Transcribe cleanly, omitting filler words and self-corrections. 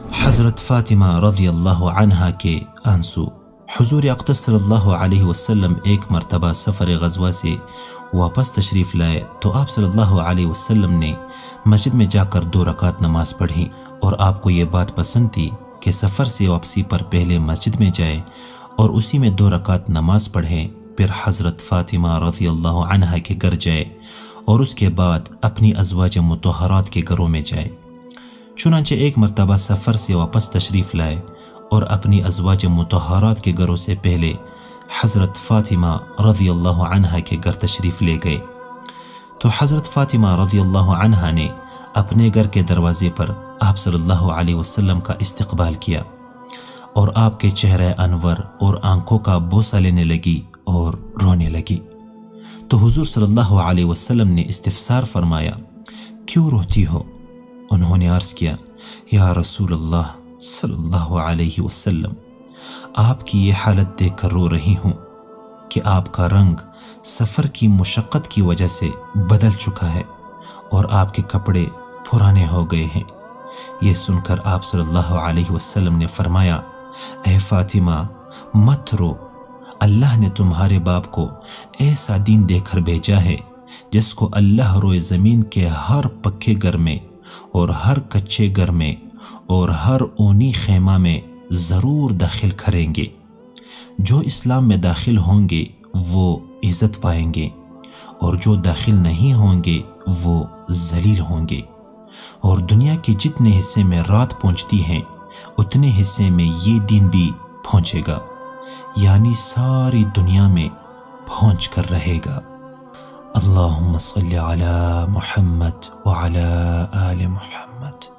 حضرت فاطمہ رضی اللہ عنہا کے آنسو۔ حضور اقدس صلی اللہ علیہ وسلم ایک مرتبہ سفر غزوہ سے واپس تشریف لائے تو آپ صلی اللہ علیہ وسلم نے مسجد میں جا کر 2 رکعت نماز پڑھی، اور آپ کو یہ بات پسند تھی کہ سفر سے واپسی پر پہلے مسجد میں جائے اور اسی میں 2 رکعت نماز پڑھیں، پھر حضرت فاطمہ رضی اللہ عنہا کے گھر جائے اور اس کے بعد اپنی ازواج مطہرات کے گھروں میں جائے۔ چنانچہ ایک مرتبہ سفر سے واپس تشریف لائے اور اپنی ازواج مطہرات کے گھروں سے پہلے حضرت فاطمہ رضی اللہ عنہا کے گھر تشریف لے گئے تو حضرت فاطمہ رضی اللہ عنہا نے اپنے گھر کے دروازے پر آپ صلی اللہ علیہ وسلم کا استقبال کیا اور آپ کے چہرہ انور اور آنکھوں کا بوسہ لینے لگی اور رونے لگی۔ تو حضور صلی اللہ علیہ وسلم نے استفسار فرمایا، کیوں روتی ہو؟ انہوں نے عرض کیا، یا رسول اللہ صلی اللہ علیہ وسلم، آپ کی یہ حالت دیکھ کر رو رہی ہوں کہ آپ کا رنگ سفر کی مشقت کی وجہ سے بدل چکا ہے اور آپ کے کپڑے پرانے ہو گئے ہیں۔ یہ سن کر آپ صلی اللہ علیہ وسلم نے فرمایا، اے فاطمہ مت رو، اللہ نے تمہارے باپ کو ایسا دین دے کر بھیجا ہے جس کو اللہ روئے زمین کے ہر پکے گھر میں اور ہر کچے گھر میں اور ہر اونی خیمہ میں ضرور داخل کریں گے۔ جو اسلام میں داخل ہوں گے وہ عزت پائیں گے، اور جو داخل نہیں ہوں گے وہ ذلیل ہوں گے، اور دنیا کے جتنے حصے میں رات پہنچتی ہیں اتنے حصے میں یہ دین بھی پہنچے گا، یعنی ساری دنیا میں پہنچ کر رہے گا۔ اللہم صلی علی محمد وعلی آل محمد۔